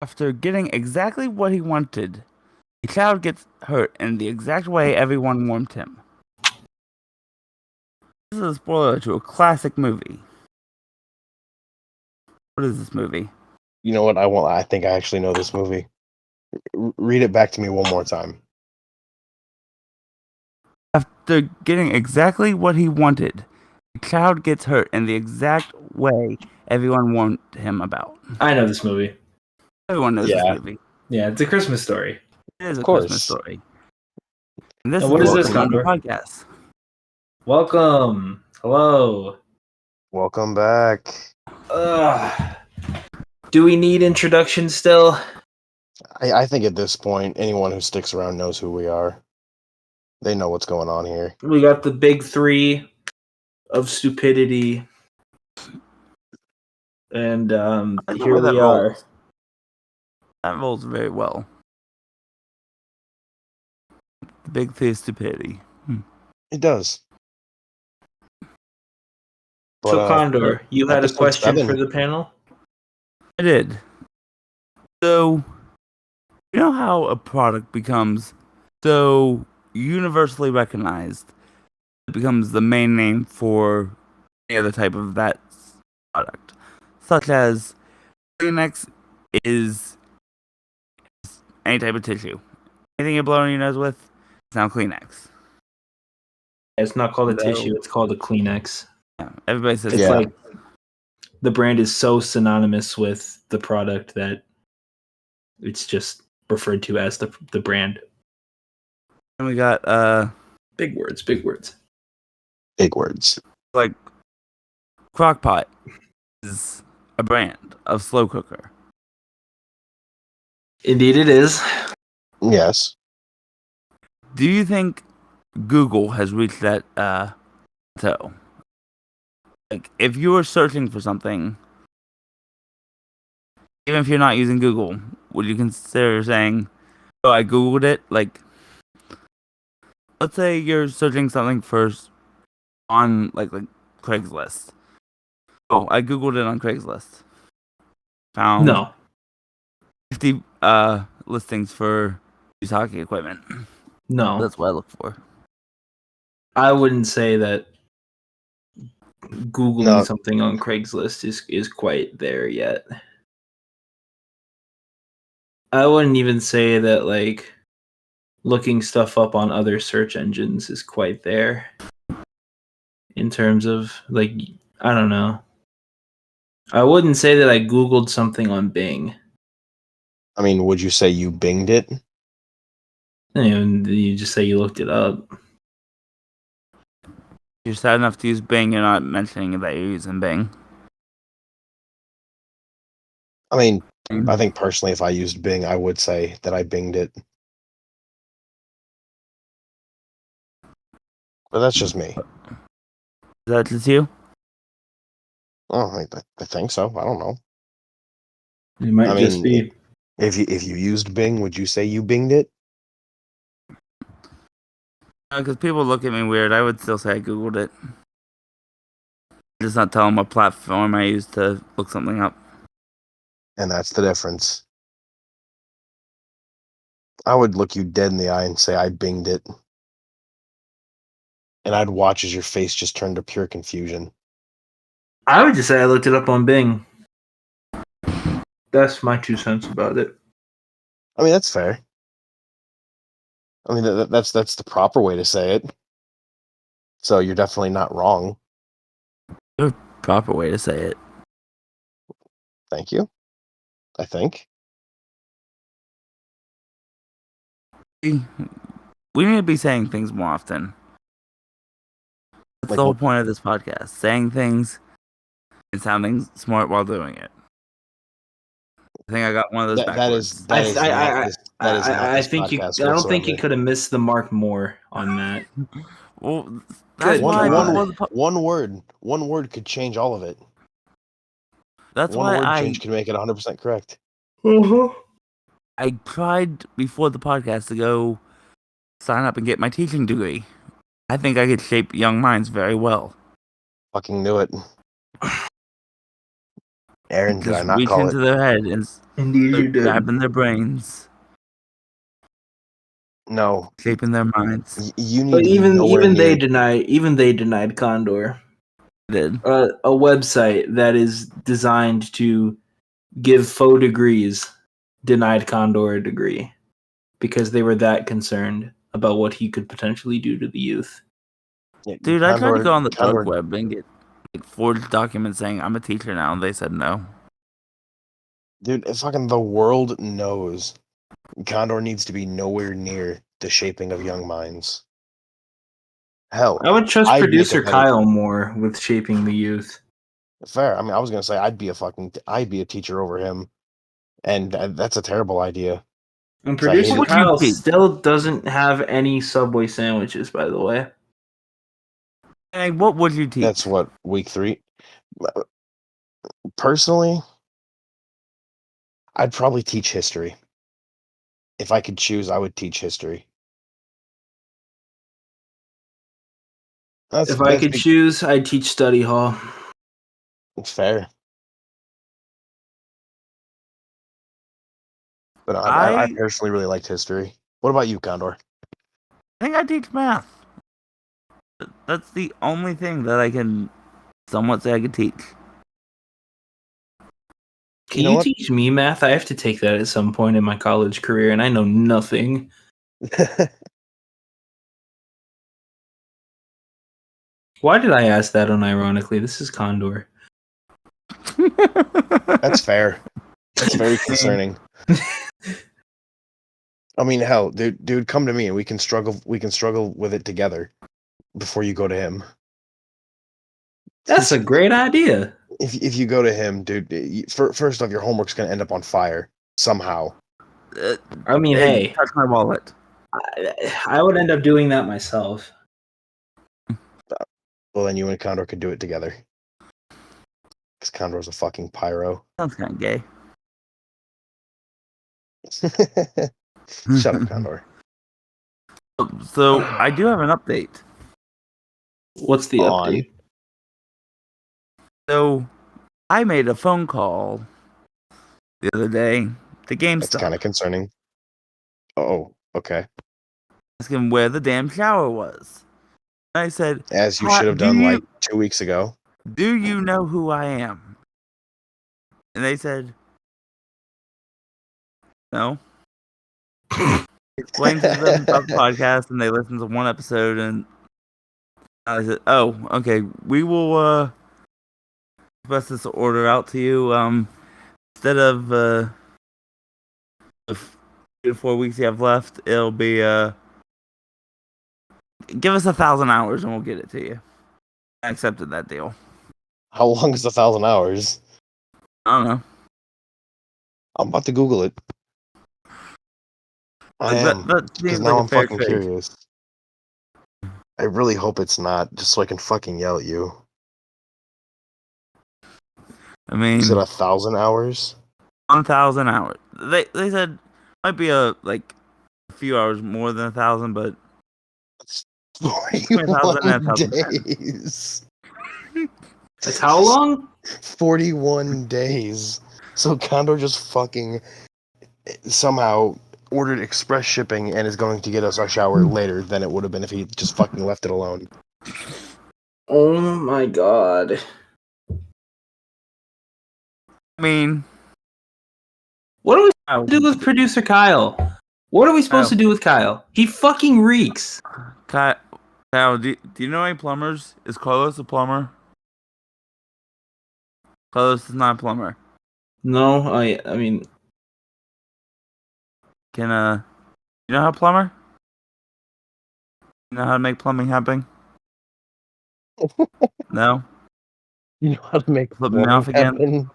After getting exactly what he wanted, a child gets hurt in the exact way everyone warned him. This is a spoiler to a classic movie. What is this movie? You know what? I think I actually know this movie. Read it back to me one more time. After getting exactly what he wanted, a child gets hurt in the exact way everyone warned him about. I know this movie. Everyone knows this movie. Yeah, it's a Christmas story. It is a Christmas story. And this what is this, Condor? Podcast. Welcome. Hello. Welcome back. Do we need introduction still? I think at this point, anyone who sticks around knows who we are. They know what's going on here. We got the big three of stupidity. And here we are. That rolls very well. The big three of stupidity. It does. But, so, Condor, you had a question 7. For the panel? I did. So, you know how a product becomes so universally recognized, it becomes the main name for any other type of that product, such as Kleenex is any type of tissue. Anything you're blowing your nose with, it's now Kleenex. It's not called a tissue; it's called a Kleenex. Yeah, everybody says it's like the brand is so synonymous with the product that it's just referred to as the brand. And we got big words. Like Crock-Pot is a brand of slow cooker. Indeed it is. Yes. Do you think Google has reached that plateau? Like, if you were searching for something, even if you're not using Google, would you consider saying, "Oh, I Googled it"? Like, let's say you're searching something first on like Craigslist. Oh, I Googled it on Craigslist. Found 50 listings for used hockey equipment. No. That's what I look for. I wouldn't say that Googling something on Craigslist is quite there yet. I wouldn't even say that like looking stuff up on other search engines is quite there. In terms of like, I don't know. I wouldn't say that I Googled something on Bing. I mean, would you say you Binged it? And you just say you looked it up. You're sad enough to use Bing, you're not mentioning that you're using Bing. I mean, I think personally, if I used Bing, I would say that I Binged it. But that's just me. Is that just you? Oh, I think so. I don't know. It might just be. If you used Bing, would you say you Binged it? Because people look at me weird, I would still say I Googled it. Just not tell them what platform I used to look something up. And that's the difference. I would look you dead in the eye and say I Binged it. And I'd watch as your face just turned to pure confusion. I would just say I looked it up on Bing. That's my 2 cents about it. I mean, that's fair. I mean, that's the proper way to say it. So you're definitely not wrong. The proper way to say it. Thank you. I think. We need to be saying things more often. That's the whole point of this podcast. Saying things and sounding smart while doing it. I think I got one of those backwards. I don't think you could have missed the mark more on that. Well, that's one word could change all of it. That's one why word change can make it 100% correct. I tried before the podcast to go sign up and get my teaching degree. I think I could shape young minds very well. Fucking knew it. Aaron, did I Just not reach call into it? their head and Indeed, you start did. grabbing their brains, No, shaping their minds. you need But to be nowhere even they denied Condor, Did. a website that is designed to give faux degrees, denied Condor a degree because they were that concerned about what he could potentially do to the youth. Dude, I tried to go on the dark Condor, web and get like forged documents saying I'm a teacher now, and they said no. dude, fucking the world knows Condor needs to be nowhere near the shaping of young minds. Hell, I would trust I'd be a producer competitor. Kyle more with shaping the youth. Fair. I mean, I was gonna say I'd be a teacher over him, and that's a terrible idea. And So I hate producer it. What would you Kyle teach? still doesn't have any Subway sandwiches, by the way. Hey, what would you teach? That's what week 3. Personally, I'd probably teach history. If I could choose, I would teach history. If I could choose, I'd teach study hall. Fair. But I I personally really liked history. What about you, Condor? think I teach math. That's the only thing that I can somewhat say I could teach. Can know you what? teach me math? I have to take that at some point in my college career, and I know nothing. Why did I ask that unironically? This is Condor. That's fair. That's very concerning. I mean, hell, dude, come to me and we can struggle with it together before you go to him. That's a great idea. If you go to him, dude, first off, your homework's gonna end up on fire somehow. I mean, hey, touch my wallet. I would end up doing that myself. Well, then you and Condor could do it together. Because Condor's a fucking pyro. Sounds kind of gay. Shut up, Condor. So I do have an update. What's the On. update? So I made a phone call the other day to That's GameStop, kind of concerning. Oh, okay. asking where the damn shower was. And I said, As you "Hi, should have done like 2 weeks ago. do you know who I am?" And they said, no. Explained to them about the podcast, and they listened to one episode, and I said, "Oh, okay. We will express this order out to you. Instead of the 3 to 4 weeks you have left, it'll be give us 1,000 hours, and we'll get it to you." I accepted that deal. How long is 1,000 hours? I don't know. I'm about to Google it. I am. That Because seems now like a I'm fair fucking trade. curious. I really hope it's not, just so I can fucking yell at you. I mean, Is it 1,000 hours? 1,000 hours. They said might be a few hours more than 1,000, but 41 and 1,010. days. Like how long? 41 days. So Condor just fucking somehow ordered express shipping and is going to get us our shower later than it would have been if he just fucking left it alone. Oh my god. I mean, What are we supposed to do with producer Kyle? What are we supposed to do with Kyle? He fucking reeks. Kyle, do you know any plumbers? Is Carlos a plumber? Carlos is not a plumber. No, I mean, Can you know how to plumber? You know how to make plumbing happen? No? You know how to make Flip me off again? happen?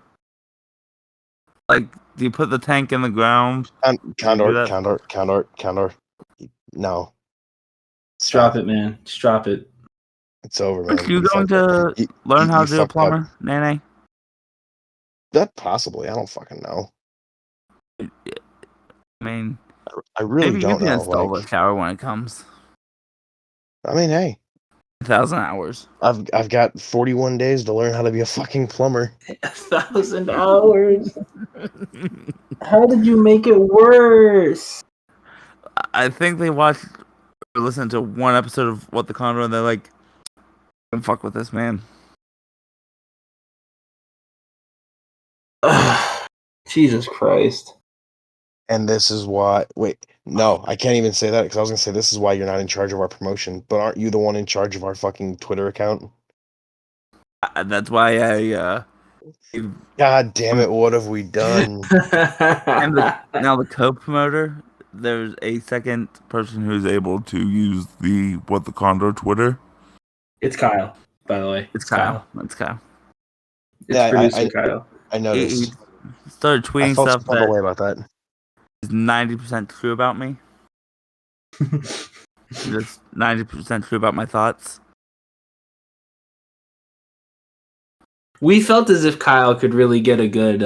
Like, do you put the tank in the ground? Condor. No. drop it, man. Just drop it. It's over, man. Aren't you going to learn how to do a plumber, Nene? That possibly. I don't fucking know. I mean, I really maybe don't you can know. install the shower when it comes. I mean, hey. 1,000 hours. I've got 41 days to learn how to be a fucking plumber. 1,000 hours. How did you make it worse? I think they watched or listened to one episode of What the Condor, and they're like, "Don't fuck with this man." Jesus Christ. And this is why. Wait, no, I can't even say that because I was gonna say this is why you're not in charge of our promotion. But aren't you the one in charge of our fucking Twitter account? That's why I God damn it! What have we done? am now the co-promoter. There's a second person who's able to use the What the Condor Twitter. It's Kyle, by the way. It's Kyle. It's Kyle. It's Yeah, producer Kyle. I He noticed. started I tweeting felt stuff some that way about that. is 90% true about me. Just 90% true about my thoughts. We felt as if Kyle could really get a good,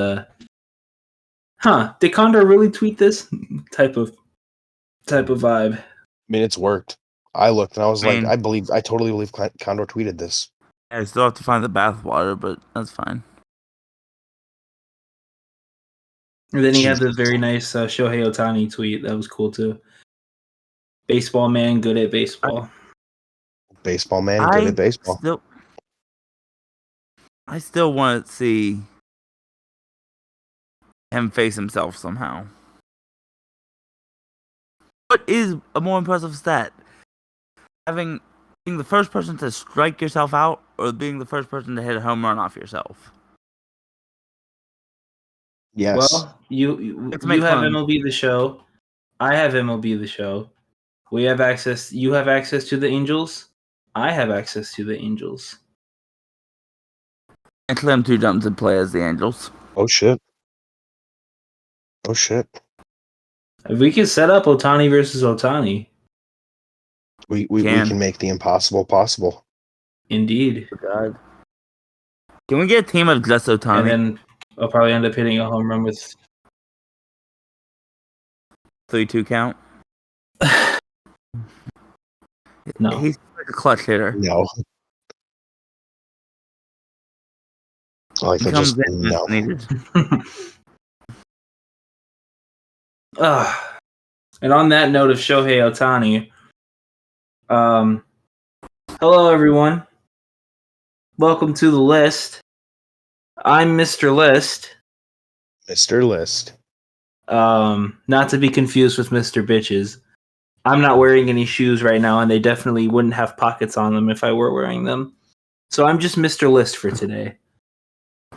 did Condor really tweet this type of vibe? I mean, it's worked. I looked and I was I mean- like, I totally believe Condor tweeted this. I still have to find the bathwater, but that's fine. And then he had the Jesus. very nice Shohei Ohtani tweet. That was cool too. Baseball man, good at baseball. Baseball man, good at baseball. I still want to see him face himself somehow. What is a more impressive stat? Being the first person to strike yourself out, or being the first person to hit a home run off yourself? Yes. Well, you Let's have make fun. MLB The Show. I have MLB The Show. We have access. You have access to the Angels. I have access to the Angels. Actually, I'm too dumb to play as the Angels. Oh shit. Oh shit. If we could set up Ohtani versus Ohtani, We Can. can make the impossible possible. indeed. Oh, God. Can we get a team of just Ohtani? And then I'll probably end up hitting a home run with 3-2 count? no. He's like a clutch hitter. No. I like He that comes just in no. as needed. And on that note of Shohei Ohtani, hello everyone. Welcome to the list. I'm Mr. List. Mr. List. Not to be confused with Mr. Bitches. I'm not wearing any shoes right now, and they definitely wouldn't have pockets on them if I were wearing them. So I'm just Mr. List for today.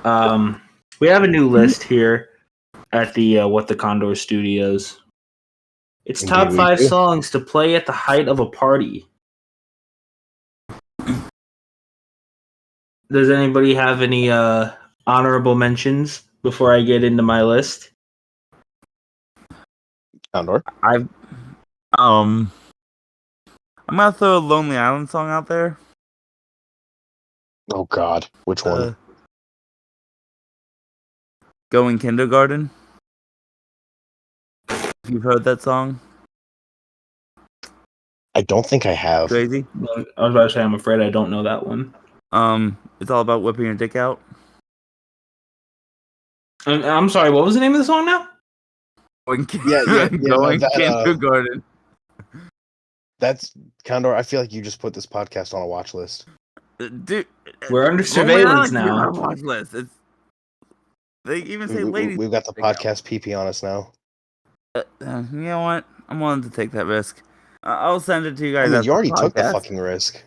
We have a new list here at the What the Condor Studios. It's Indeed top we 5 do. songs to play at the height of a party. Does anybody have any honorable mentions before I get into my list? Condor. I'm gonna throw a Lonely Island song out there. Oh God. Which one? Going Kindergarten. If you've heard that song, I don't think I have. crazy. I was about to say, I'm afraid I don't know that one. It's all about whipping your dick out. I'm sorry, what was the name of the song now? Going Yeah, Going that, Kindergarten. That's Condor. I feel like you just put this podcast on a watch list. Dude, We're under Lonely surveillance Island came now. on a watch list. They even say We, ladies. we've got the dick out. podcast PP on us now. You know what? I'm willing to take that risk. I'll send it to you I guys. mean, after you already the took the podcast. fucking risk.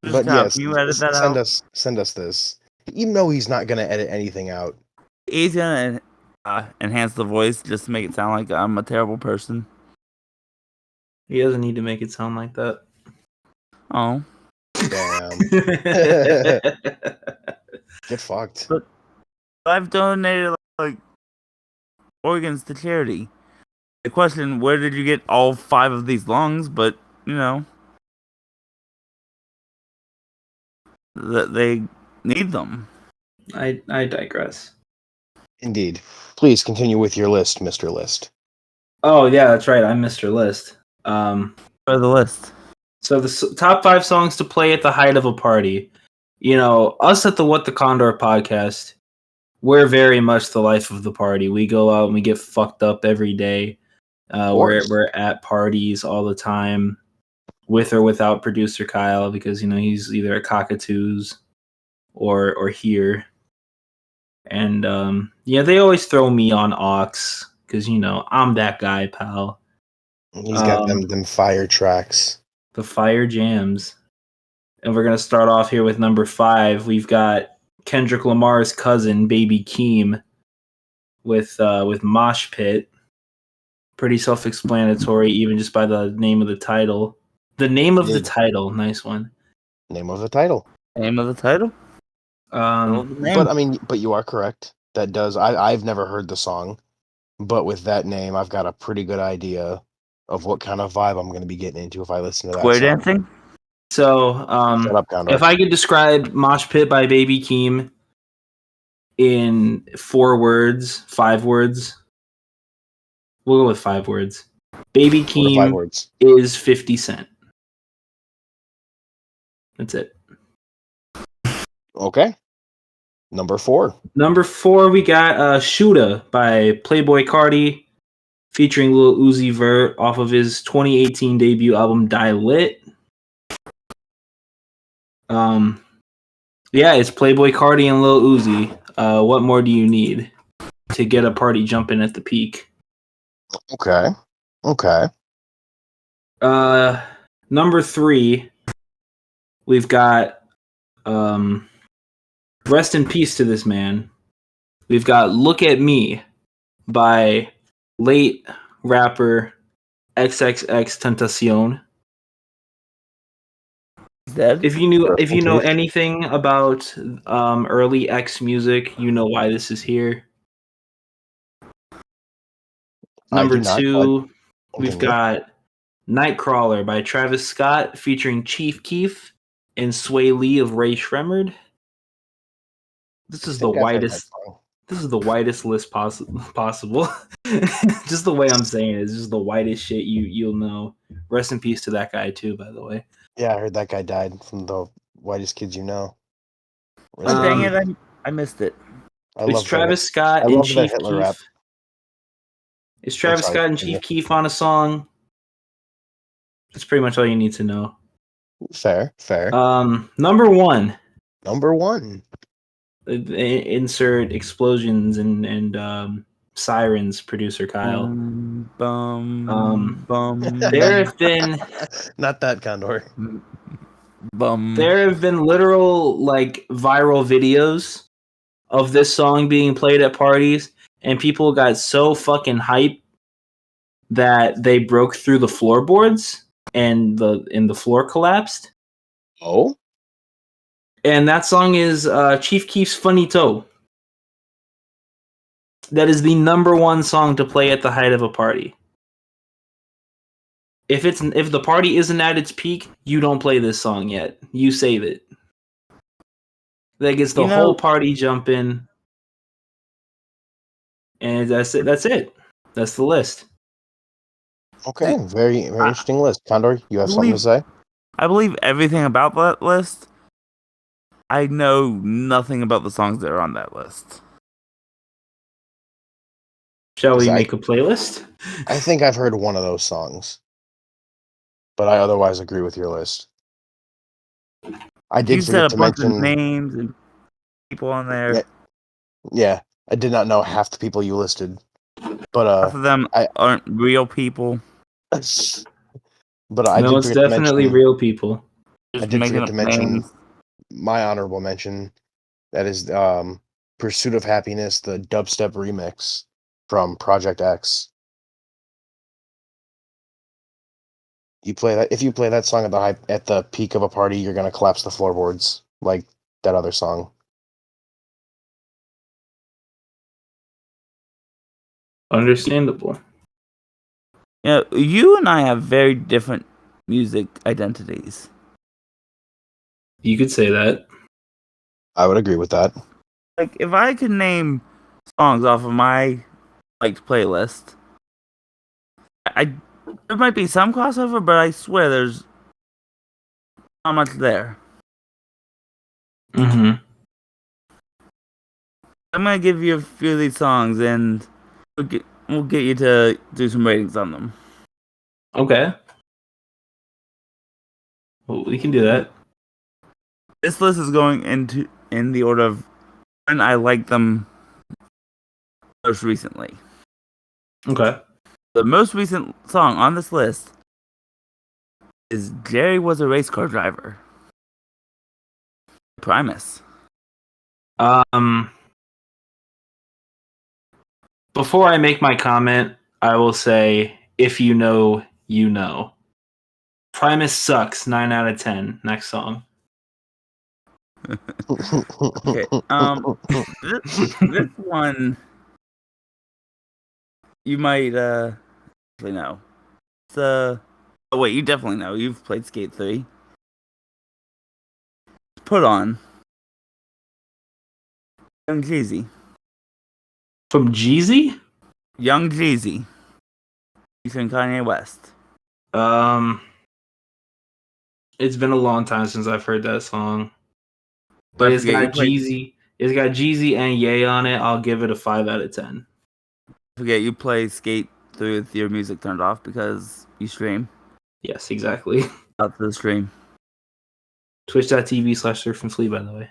Just But Kyle, yes, can you edit that out? send us this. Even though he's not gonna edit anything out. He's gonna enhance the voice just to make it sound like I'm a terrible person. He doesn't need to make it sound like that. Oh, Damn. Get fucked. I've donated like organs to charity. The question: where did you get all 5 of these lungs? But you know, that they need them. I digress. Indeed. Please continue with your list, Mr. List. Oh yeah, that's right. I'm Mr. List. For the list. So the top 5 songs to play at the height of a party. You know, us at the What the Condor podcast, we're very much the life of the party. We go out and we get fucked up every day. We're at parties all the time, with or without producer Kyle, because he's either at Cockatoos or here. And they always throw me on aux because I'm that guy, pal. He's got them fire tracks. The fire jams. And we're gonna start off here with number 5. We've got Kendrick Lamar's cousin, Baby Keem, with Mosh Pit. Pretty self-explanatory, even just by the name of the title. The name of the title, nice one. Name of the title. Name of the title. But you are correct. That does. I've never heard the song, but with that name, I've got a pretty good idea of what kind of vibe I'm going to be getting into if I listen to that Square song. dancing. So, Shut up, Condor. if I could describe Mosh Pit by Baby Keem in 5 words, we'll go with 5 words. Baby Keem is 50 Cent. That's it. Okay. Number 4. Number 4, we got Shooter by Playboi Carti, featuring Lil Uzi Vert off of his 2018 debut album Die Lit. It's Playboi Carti and Lil Uzi. What more do you need to get a party jumping at the peak? Okay. Number 3, we've got rest in peace to this man. We've got Look at Me by late rapper XXXTentacion. If you know anything about early X music, you know why this is here. Number 2, we've got Nightcrawler by Travis Scott featuring Chief Keef and Sway Lee of Ray Shremmerd. This is the widest list possible. Just the way I'm saying it is just the widest shit you'll know. Rest in peace to that guy too, by the way. Yeah, I heard that guy died from the whitest kids you know. Dang it, I missed it. It's Travis Scott and Chief Keef. Is Travis Scott and Chief Keef on a song? That's pretty much all you need to know. Fair. Number 1. Insert explosions and sirens, producer Kyle. There have been not that Condor. There have been literal viral videos of this song being played at parties, and people got so fucking hyped that they broke through the floorboards and the floor collapsed. Oh. And that song is Chief Keef's Funny Toe. That is the number 1 song to play at the height of a party. If the party isn't at its peak, you don't play this song yet. You save it. That gets the whole party jumping. And that's it. That's the list. Okay, very interesting list. Condor, you have something to say? I believe everything about that list. I know nothing about the songs that are on that list. Shall we make a playlist? I think I've heard one of those songs, but I otherwise agree with your list. I did forget to mention names and people on there. Yeah, I did not know half the people you listed, but half of them aren't real people. But I no, it's definitely real people. I did forget to mention my honorable mention. That is "Pursuit of Happiness," the dubstep remix from Project X. You play that. If you play that song at the peak of a party, you're gonna collapse the floorboards like that other song. Understandable. Yeah, you and I have very different music identities. You could say that. I would agree with that. Like, if I could name songs off of my playlist, there might be some crossover, but I swear there's not much there. Mm-hmm. I'm gonna give you a few of these songs, and we'll get you to do some ratings on them. Okay. Well, we can do that. This list is going in the order of when I like them most recently. Okay. The most recent song on this list is "Jerry Was a Race Car Driver." Primus. Before I make my comment, I will say, if you know, you know. Primus sucks. 9 out of 10. Next song. Okay. This one you might actually know. It's oh wait, you definitely know. You've played Skate 3. Put on Young Jeezy. From Jeezy? Young Jeezy. Featuring Kanye West. It's been a long time since I've heard that song. But it's got Jeezy. It's got Jeezy and Ye on it. I'll give it a 5 out of 10. Forget you play Skate 3 with your music turned off because you stream. Yes, exactly. Out to the stream. Twitch.tv/surfandflee, by the way.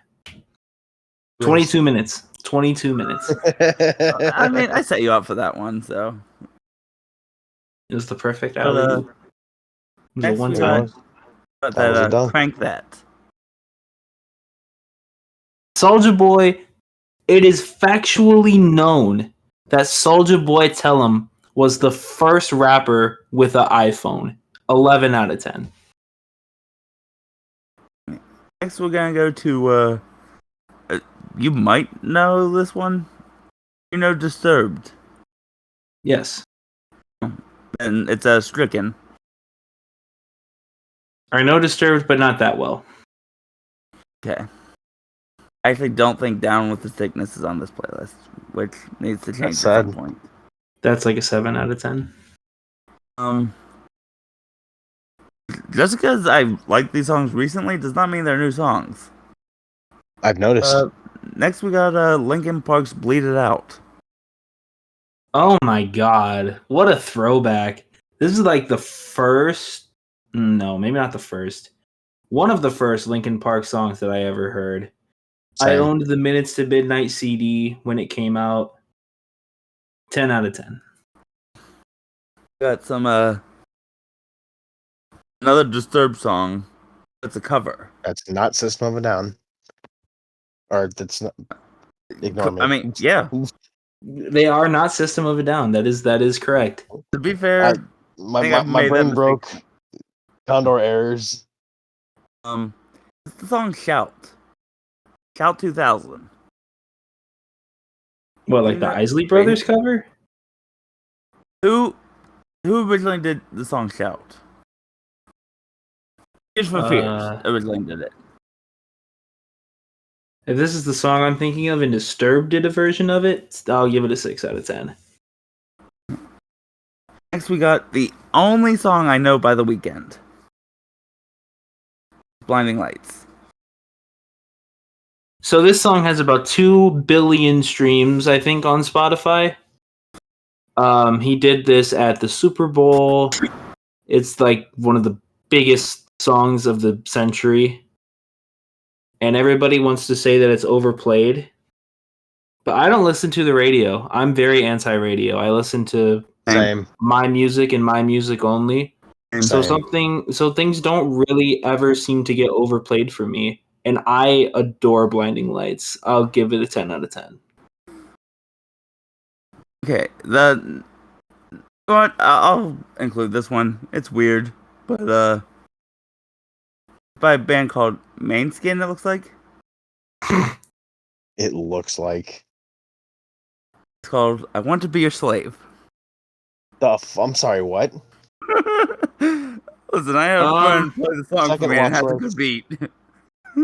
22 minutes. 22 minutes. I mean, I set you up for that one, so. It was the perfect alley. It was a one next time. Crank that. Soulja Boy, it is factually known that Soulja Boy Tellum was the first rapper with an iPhone. 11 out of 10. Next, we're gonna go to. You might know this one. You know, Disturbed. Yes. And it's Stricken. I know Disturbed, but not that well. Okay. I actually don't think Down with the Sickness is on this playlist, which needs to change at some point. That's like a 7 out of 10. Just because I like these songs recently does not mean they're new songs. I've noticed. Next, we got Linkin Park's "Bleed It Out." Oh my god. What a throwback. This is like the first. No, maybe not the first. One of the first Linkin Park songs that I ever heard. Same. I owned the Minutes to Midnight CD when it came out. 10 out of 10. Got some another Disturbed song. It's a cover. That's not System of a Down. Or that's not. Ignore me. I mean, yeah. They are not System of a Down. That is correct. To be fair, my brain broke. Condor errors. It's the song "Shout." Shout 2000. What, like the Isley Brothers cover? Who originally did the song "Shout"? Tears for Fears originally did it. If this is the song I'm thinking of and Disturbed did a version of it, I'll give it a 6 out of 10. Next, we got the only song I know by The Weeknd. "Blinding Lights." So this song has about 2 billion streams, I think, on Spotify. He did this at the Super Bowl. It's like one of the biggest songs of the century. And everybody wants to say that it's overplayed. But I don't listen to the radio. I'm very anti-radio. I listen to my music and my music only. So things don't really ever seem to get overplayed for me. And I adore Blinding Lights. I'll give it a 10 out of 10. Okay, I'll include this one. It's weird, but by a band called Mainskin, it looks like. It looks like. It's called "I Want to Be Your Slave." I'm sorry, what? Listen, I have a friend play the song for me and it has a good beat.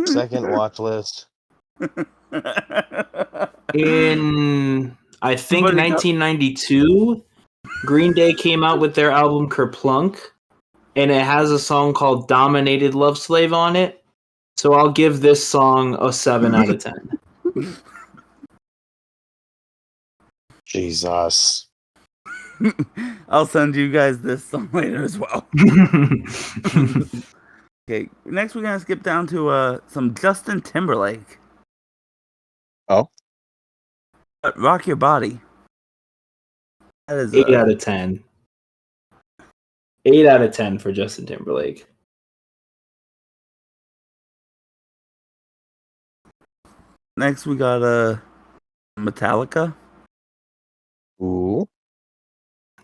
Second watch list. In, I think, 1992, Green Day came out with their album Kerplunk. and it has a song called "Dominated Love Slave" on it. So I'll give this song a 7 out of 10. Jesus. I'll send you guys this song later as well. Okay, next we're gonna skip down to some Justin Timberlake. Oh, Rock Your Body. That is 8 out of 10. 8 out of 10 for Justin Timberlake. Next we got Metallica. ooh,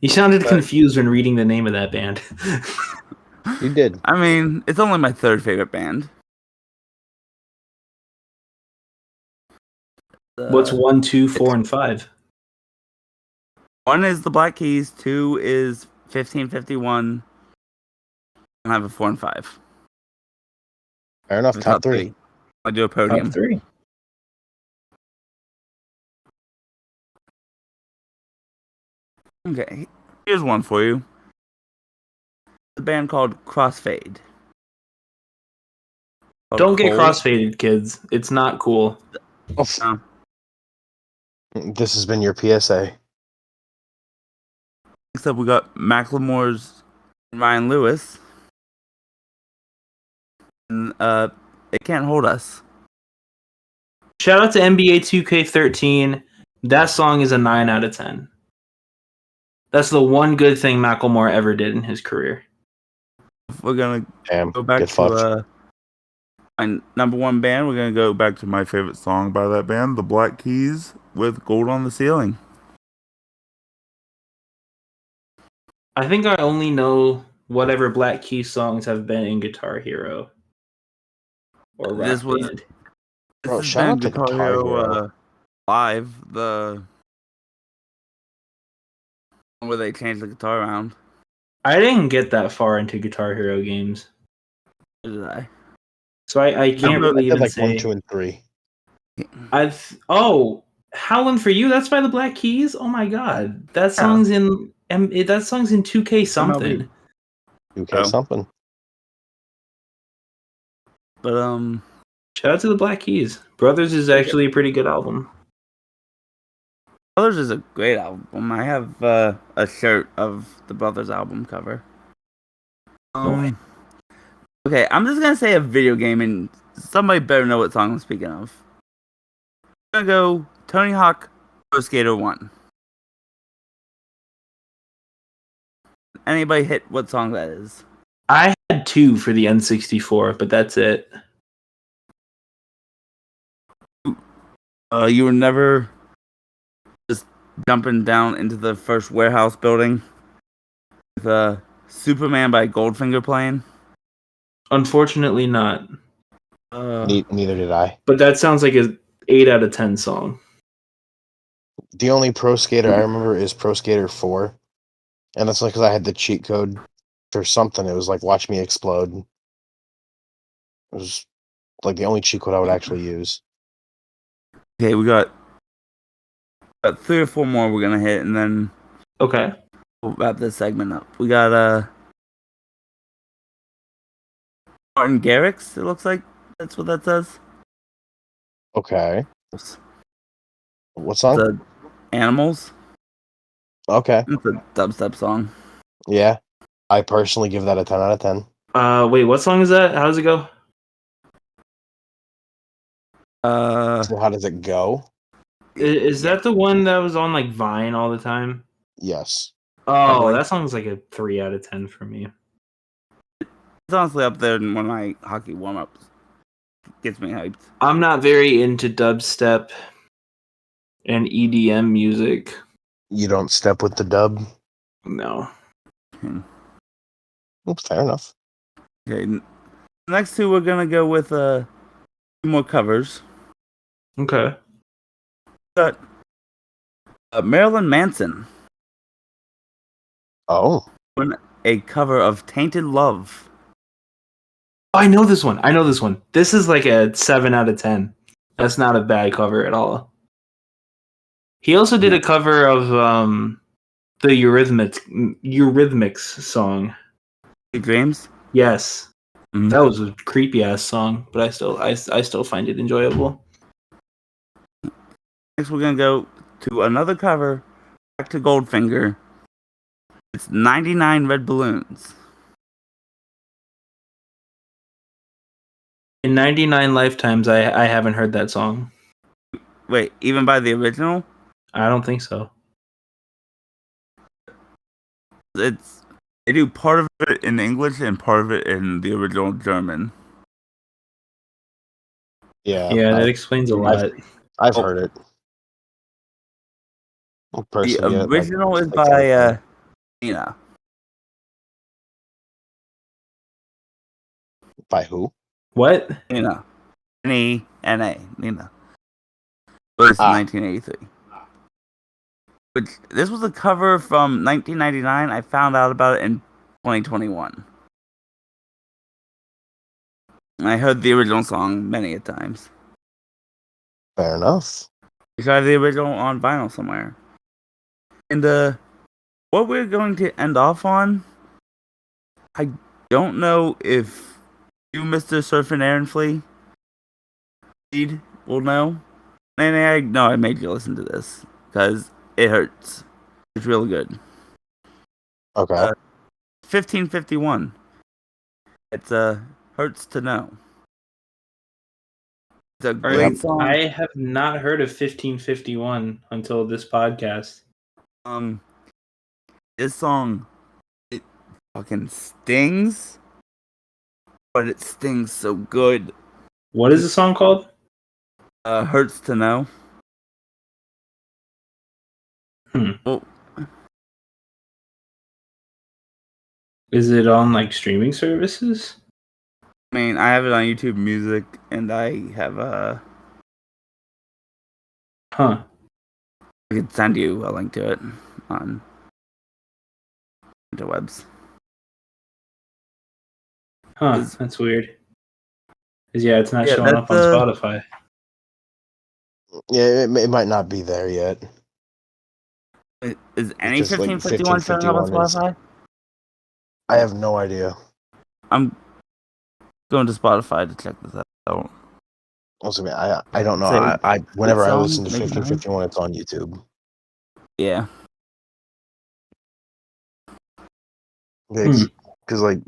You sounded Right. confused when reading the name of that band. you did. I mean, it's only my third favorite band. What's 1, 2, 4, and 5? 1 is the Black Keys, 2 is 1551, and I have a 4 and 5. Fair enough. The Top three. I do a podium. Top 3. Okay, here's one for you. The band called Crossfade. Don't get Cold. crossfaded, kids. It's not cool. Oh, No. this has been your PSA. Next up, we got Macklemore's Ryan Lewis. And It Can't Hold Us. Shout out to NBA 2K13. That song is a 9 out of 10. That's the one good thing Macklemore ever did in his career. We're gonna Damn. go back Get fucked. to my number 1 band. We're gonna go back to my favorite song by that band, the Black Keys, with Gold on the Ceiling. I think I only know whatever Black Keys songs have been in Guitar Hero or Rock This was- Band. This Bro, has shout been out to Guitar Guitar Hero, Hero. Live, the where they changed the guitar around. I didn't get that far into Guitar Hero games, Or did I? so I can't Number- really I did even like say. 1, 2, and 3. Howlin' for You. That's by the Black Keys. Oh my god, that song's in that song's in 2K something. MLB. 2K Oh. something. But Shout out to the Black Keys. Brothers is actually a pretty good album. Brothers is a great album. I have a shirt of the Brothers album cover. Okay, I'm just gonna say a video game, and somebody better know what song I'm speaking of. I'm gonna go Tony Hawk Pro Skater 1. Anybody hit what song that is? I had 2 for the N64, but that's it. You were never just jumping down into the first warehouse building with Superman by Goldfinger playing. Unfortunately, not. Neither did I. But that sounds like a 8 out of 10 song. The only Pro Skater I remember is Pro Skater 4. And that's like because I had the cheat code for something. It was like Watch Me Explode. It was like the only cheat code I would actually use. Okay, we got 3 or 4 more we're gonna hit, and then Okay. we'll wrap this segment up. We got Martin Garrix. It looks like that's what that says. Okay. What song? The Animals. Okay. It's a dubstep song. Yeah. I personally give that a 10 out of 10. Wait, what song is that? How does it go? So how does it go? Is that the one that was on like Vine all the time? Yes. Oh, Probably. that song's like a 3 out of 10 for me. It's honestly up there in one of my hockey warm-ups. Gets me hyped. I'm not very into dubstep and EDM music. You don't step with the dub. No. Oops, fair enough. Okay. Next 2 we're gonna go with 2 more covers. Okay. Got Marilyn Manson. Oh. A cover of Tainted Love. Oh, I know this one. This is like a 7 out of 10. That's not a bad cover at all. He also did a cover of the Eurythmics song. Sweet Dreams. Yes, Mhm. that was a creepy ass song, but I still find it enjoyable. Next, we're gonna go to another cover. Back to Goldfinger. It's 99 Red Balloons. In 99 lifetimes, I haven't heard that song. Wait, even by the original? I don't think so. It's they do part of it in English and part of it in the original German. Yeah, Yeah, that explains a lot. I've Oh, heard it. the Personally, original is I can't by explain. Nina. By who? What? Nina. N-E-N-A. Nina. But it's Ah, 1983. Which this was a cover from 1999. I found out about it in 2021. I heard the original song many a times. fair enough. I have the original on vinyl somewhere. And what we're going to end off on, I don't know if you, Mr. Surfing Aaron Flea, will know. And I know I made you listen to this because it hurts. It's really good. Okay. 1551. It's hurts to know. It's a great song. I have not heard of 1551 until this podcast. Um, this song, it fucking stings, but it stings so good. What is the song called? Hurts to know. Well, Is it on like streaming services? I mean, I have it on YouTube Music, and I have Huh. I could send you a link to it on interwebs. Huh. That's weird. 'Cause, yeah, it's not Yeah, showing up on Spotify. Yeah, it might not be there yet. Is any Because, like, 1551 showing up on 1551 is. Spotify? I have no idea. I'm going to Spotify to check this out. Also, I don't know. Say, I whenever I song, listen to make it 1551, it's on YouTube. Yeah. Because, like,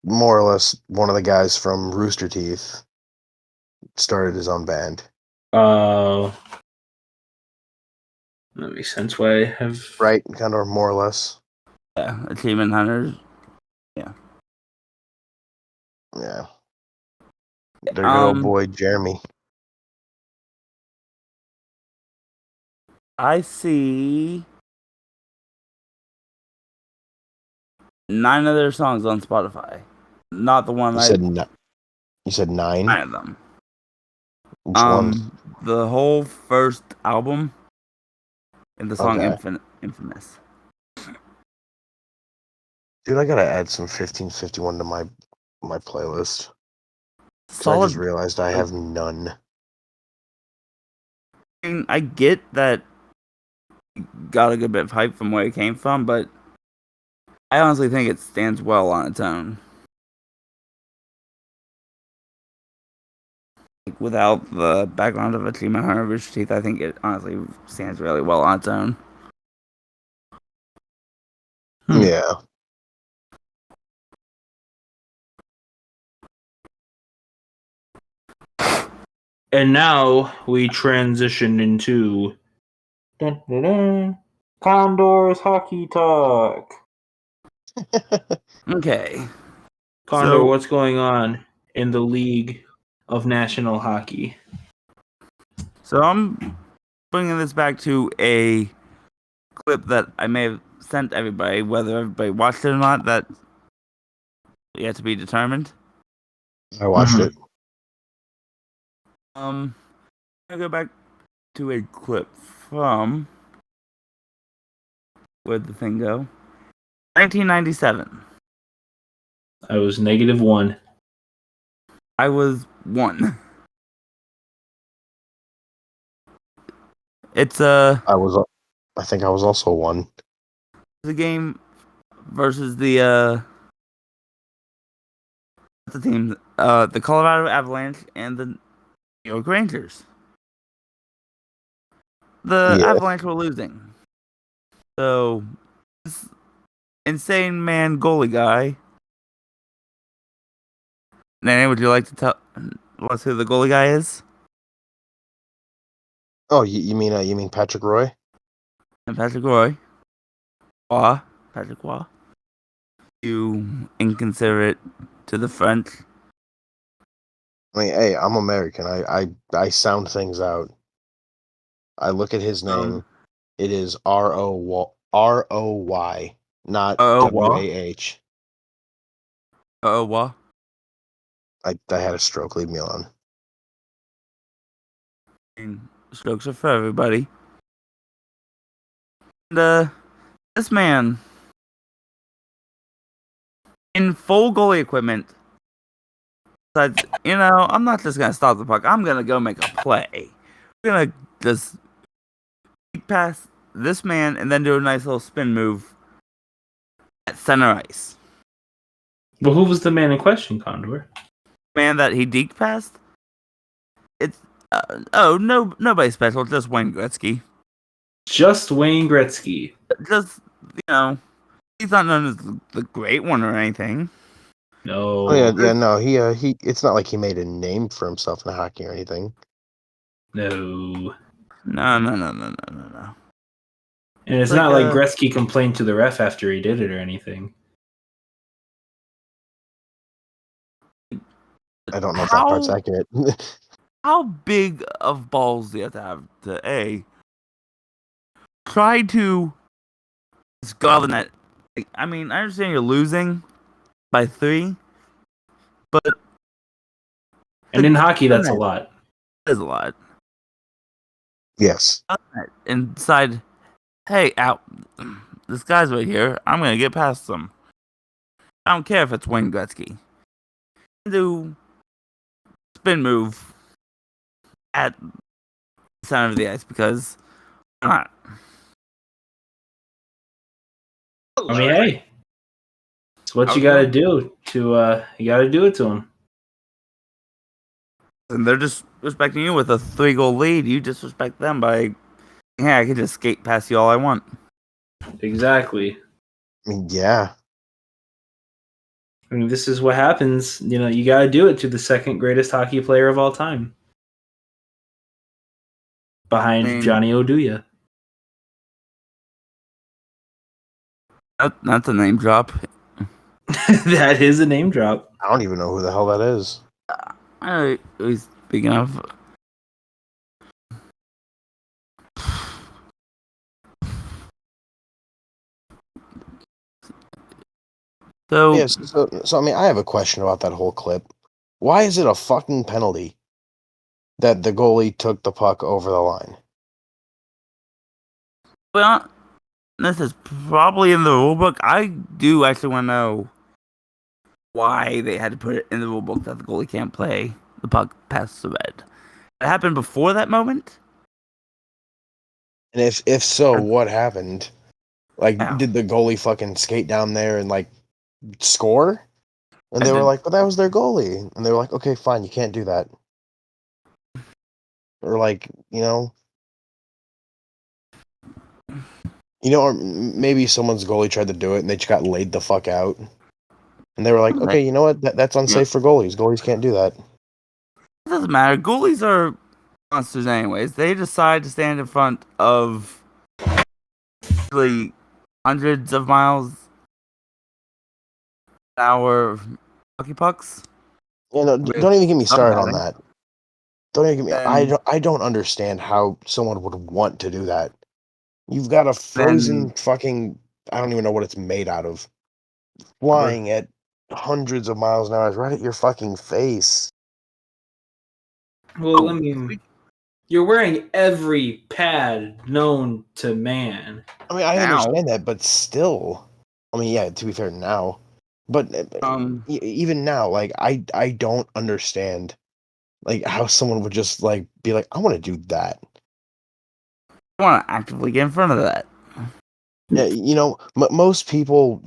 more or less, one of the guys from Rooster Teeth started his own band. Oh. That makes sense why I have. Right? Condor, more or less. Yeah, Achievement Hunters. Yeah. Their good old boy, Jeremy. I see 9 of their songs on Spotify. Not the one You said 9? 9 of them. Which one? The whole first album and the song Okay. Infamous. Dude, I gotta add some 1551 to my playlist. Solid. I just realized I have none. I mean, I get that got a good bit of hype from where it came from, but I honestly think it stands well on its own. Like, without the background of Achievement Hunter Rooster Teeth, I think it honestly stands really well on its own. Yeah. And now we transition into Condor's Hockey Talk. Okay. Condor, what's going on in the League of National Hockey? So I'm bringing this back to a clip that I may have sent everybody. Whether everybody watched it or not, that yet to be determined. I watched it. I'm gonna go back to a clip from where'd the thing go? 1997. I was -1. I was 1. It's I think I was also 1. the game versus the the teams, the Colorado Avalanche and the New York Rangers. The Yeah. Avalanche were losing. So, this insane man goalie guy. Nanny, would you like to tell us who the goalie guy is? Oh, you mean Patrick Roy? And Patrick Roy. Waugh. Patrick Waugh. You inconsiderate to the French. I mean, hey, I'm American. I sound things out. I look at his name. It is Roy, not Waugh. WAH. Waugh. I had a stroke. Leave me alone. Strokes are for everybody. And, this man, in full goalie equipment, decides, I'm not just going to stop the puck. I'm going to go make a play. We're going to just past this man and then do a nice little spin move at center ice. Well, who was the man in question, Condor? Man that he deked past? It's, nobody special, just Wayne Gretzky. Just Wayne Gretzky. Just, he's not known as the great one or anything. No. Oh yeah, no. He. It's not like he made a name for himself in hockey or anything. No. No. And it's not like Gretzky complained to the ref after he did it or anything. I don't know if that part's accurate. How big of balls do you have to try to go out the net? I mean, I understand you're losing by 3, but and in hockey, that's a lot. That is a lot. Yes. Inside, hey, out. This guy's right here. I'm gonna get past him. I don't care if it's Wayne Gretzky. Do spin move at the center of the ice because why not? I mean, hey, it's what you got to do you got to do it to him. And they're just respecting you with a 3-goal lead. You disrespect them by, I can just skate past you all I want. Exactly. I mean, yeah. I mean, this is what happens. You got to do it to the second greatest hockey player of all time. Behind Johnny Oduya. That's a name drop. That is a name drop. I don't even know who the hell that is. Speaking of, So I mean, I have a question about that whole clip. Why is it a fucking penalty that the goalie took the puck over the line? Well, this is probably in the rulebook. I do actually want to know why they had to put it in the rulebook that the goalie can't play the puck past the red. It happened before that moment? And if so, what happened? Like, did the goalie fucking skate down there and like score? And they were like, "But that was their goalie." And they were like, "Okay, fine, you can't do that." Or like, or maybe someone's goalie tried to do it and they just got laid the fuck out. And they were like, "Okay, you know what? That's unsafe for goalies. Goalies can't do that." It doesn't matter. Goalies are monsters anyways. They decide to stand in front of really hundreds of miles an hour hockey pucks. Don't even get me started on that. Don't even get me. I don't understand how someone would want to do that. You've got a frozen fucking, I don't even know what it's made out of, flying at hundreds of miles an hour right at your fucking face. Well, I mean, you're wearing every pad known to man. I mean, I understand that, but still. I mean, yeah, to be fair, now. But even now, like, I don't understand, like, how someone would just, like, be like, I want to do that. I want to actively get in front of that. Yeah, most people,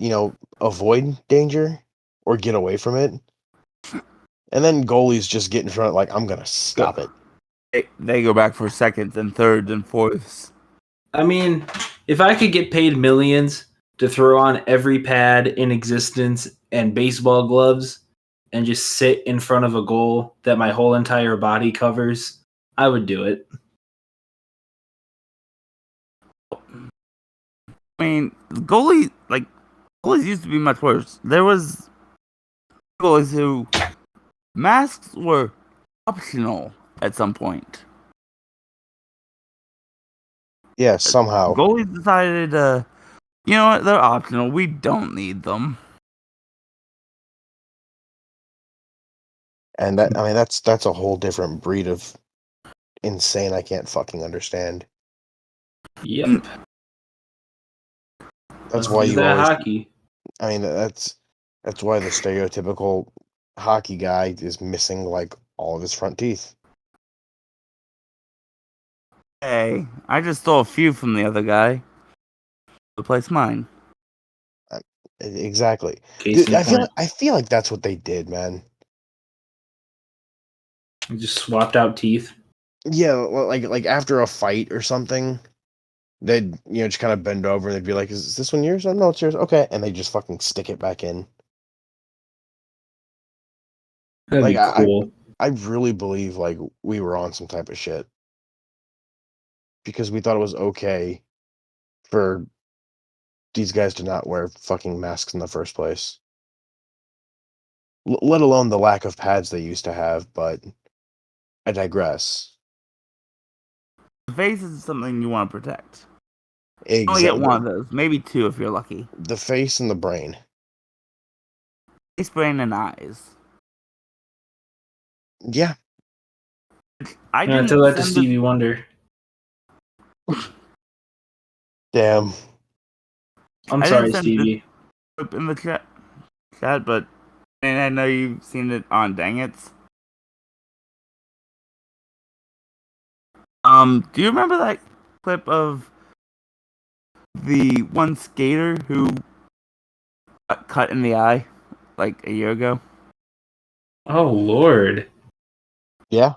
avoid danger or get away from it. And then goalies just get in front, like, I'm gonna stop it. They go back for seconds and thirds and fourths. I mean, if I could get paid millions to throw on every pad in existence and baseball gloves and just sit in front of a goal that my whole entire body covers, I would do it. I mean, goalies used to be much worse. There was goalies who masks were optional at some point. Yeah, somehow. Goalies decided, you know what? They're optional. We don't need them. And that, I mean, that's a whole different breed of insane I can't fucking understand. Yep. That's Let's why do you that always, hockey. I mean, that's why the stereotypical hockey guy is missing like all of his front teeth. Hey, I just stole a few from the other guy. Replace mine. Exactly. Case Dude, in point. I feel like that's what they did, man. We just swapped out teeth. Yeah, like after a fight or something, they'd just kind of bend over and they'd be like, "Is this one yours? Oh no, it's yours." Okay, and they just fucking stick it back in. That'd Like be cool. I really believe like we were on some type of shit because we thought it was okay for these guys to not wear fucking masks in the first place. Let alone the lack of pads they used to have, but I digress. The face is something you want to protect. You only get Exactly. one of those, maybe two if you're lucky. The face and the brain. Face, brain, and eyes. Yeah. I Yeah, didn't tell that to send Stevie Wonder. Damn. I'm I sorry, didn't send the Stevie. clip in the chat, but and I know you've seen it on Dang It's. Do you remember that clip of the one skater who got cut in the eye like a year ago? Oh Lord. Yeah.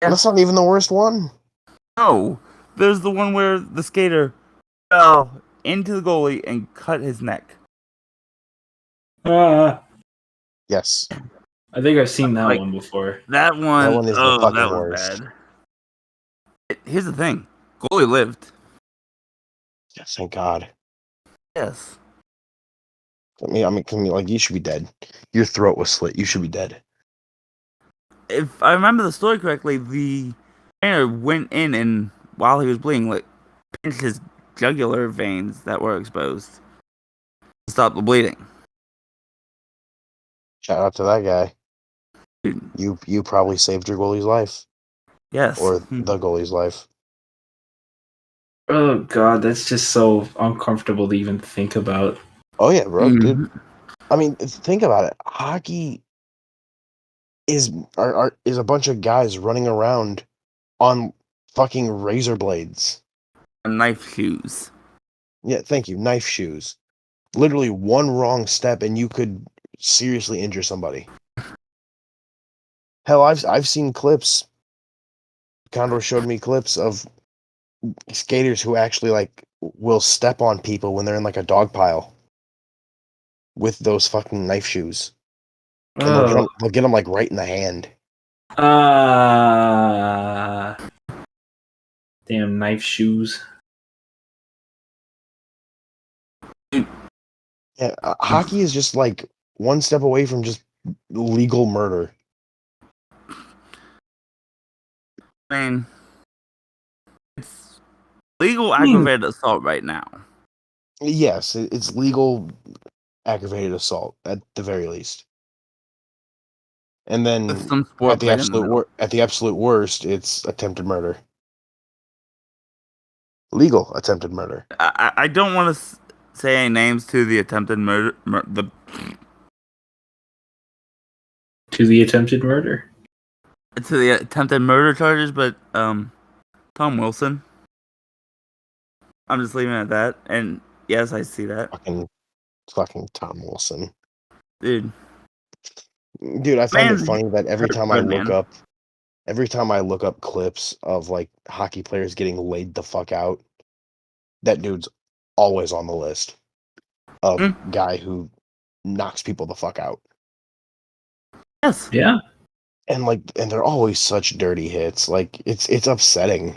Yeah. That's not even the worst one. No, there's the one where the skater fell into the goalie and cut his neck. Yes. I think I've seen that Like one before. that one. That one is the Oh, that fucking was worst. bad. Here's the thing: goalie lived. Yeah, thank God. Yes. Like you should be dead. Your throat was slit. You should be dead. If I remember the story correctly, the trainer went in and while he was bleeding, like pinched his jugular veins that were exposed to stop the bleeding. Shout out to that guy. Dude, You probably saved your goalie's life. yes. Or the goalie's life. Oh God, that's just so uncomfortable to even think about. Oh yeah, bro, dude. Mhm. I mean, think about it. Hockey is is a bunch of guys running around on fucking razor blades. Knife shoes. Yeah, thank you. Knife shoes. Literally one wrong step and you could seriously injure somebody. Hell, I've seen clips. Condor showed me clips of skaters who actually like will step on people when they're in like a dog pile with those fucking knife shoes, and Oh. they'll get them like right in the hand. Damn knife shoes. Yeah, hockey is just like one step away from just legal murder. I mean, it's legal I mean, aggravated assault right now. Yes, it's legal aggravated assault at the very least. And With then some sport played in the middle. at the absolute worst, it's attempted murder. Legal attempted murder. I don't want to say any names to the attempted murder. to the attempted murder. To the attempted murder charges, but Tom Wilson. I'm just leaving it at that. And yes, I see that, Fucking Tom Wilson. dude. Dude, I find it Man, funny that every time I good look man. up, every time I look up clips of like hockey players getting laid the fuck out, that dude's always on the list of guy who knocks people the fuck out. Yes. Yeah. And they're always such dirty hits. Like it's upsetting.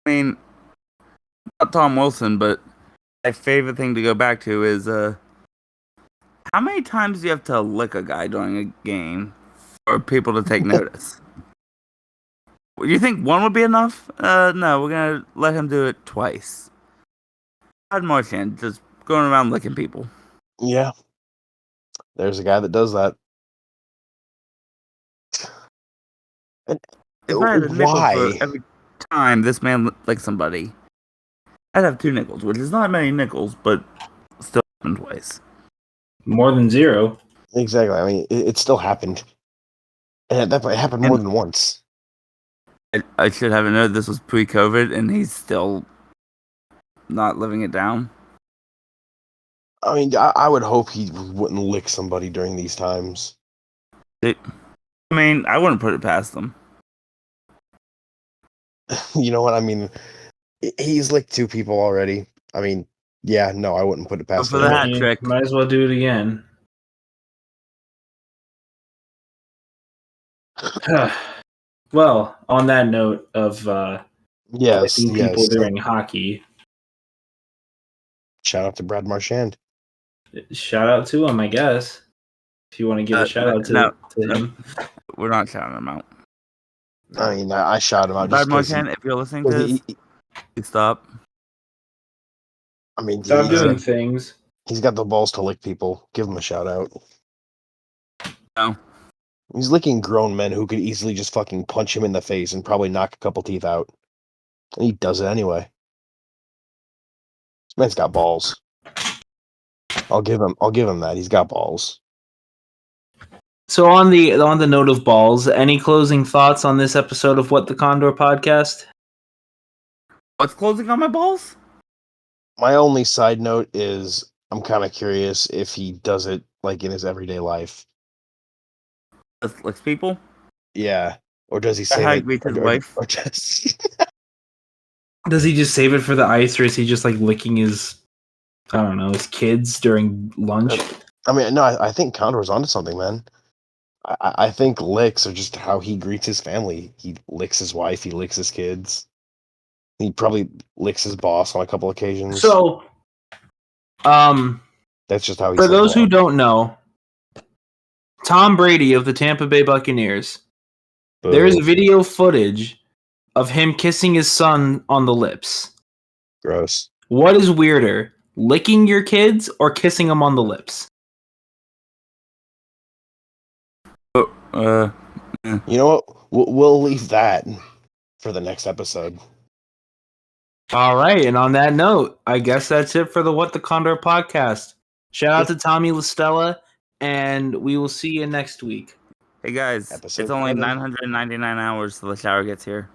I mean, not Tom Wilson, but my favorite thing to go back to is how many times do you have to lick a guy during a game for people to take notice? Do you think one would be enough? No, we're gonna let him do it twice. Brad Marchand just going around licking people. Yeah. There's a guy that does that. And If I had a nickel for why? every time this man licked somebody, I'd have 2 nickels, which is not many nickels, but still happened twice. More than 0. Exactly. I mean, it still happened. And at that point, it happened more And than once. I should have known this was pre-COVID, and he's still not living it down. I mean, I would hope he wouldn't lick somebody during these times. I mean, I wouldn't put it past them. You know what? I mean, he's licked 2 people already. I mean, yeah, no, I wouldn't put it past for him. the hat trick. Might as well do it again. Well, on that note of Yes, licking yes. people during hockey, Shout out to Brad Marchand. shout out to him, I guess. If you want to give a shout out to him. We're not shouting him out. I mean, I shout him out Brad just because Marchand, if you're listening to this, please stop. I mean, Stop doing things. he's got the balls to lick people. Give him a shout out. No. He's licking grown men who could easily just fucking punch him in the face and probably knock a couple teeth out. And he does it anyway. This man's got balls. I'll give him that. He's got balls. So on the note of balls, any closing thoughts on this episode of What the Condor podcast? What's closing on my balls? My only side note is I'm kind of curious if he does it like in his everyday life. Licks people? Yeah. Or does he Or how he save it? greets his Or wife? Does he just save it for the ice, or is he just like licking his, I don't know, his kids during lunch? I mean, no, I think Condor's onto something, man. I think licks are just how he greets his family. He licks his wife. He licks his kids. He probably licks his boss on a couple occasions. So, that's just how he. For those who don't know, Tom Brady of the Tampa Bay Buccaneers, there's video footage of him kissing his son on the lips. Gross. What is weirder, licking your kids or kissing them on the lips? You know what? We'll leave that for the next episode. All right, and on that note, I guess that's it for the What the Condor podcast. Shout out to Tommy LaStella, and we will see you next week. Hey guys, it's only 999 hours till the shower gets here.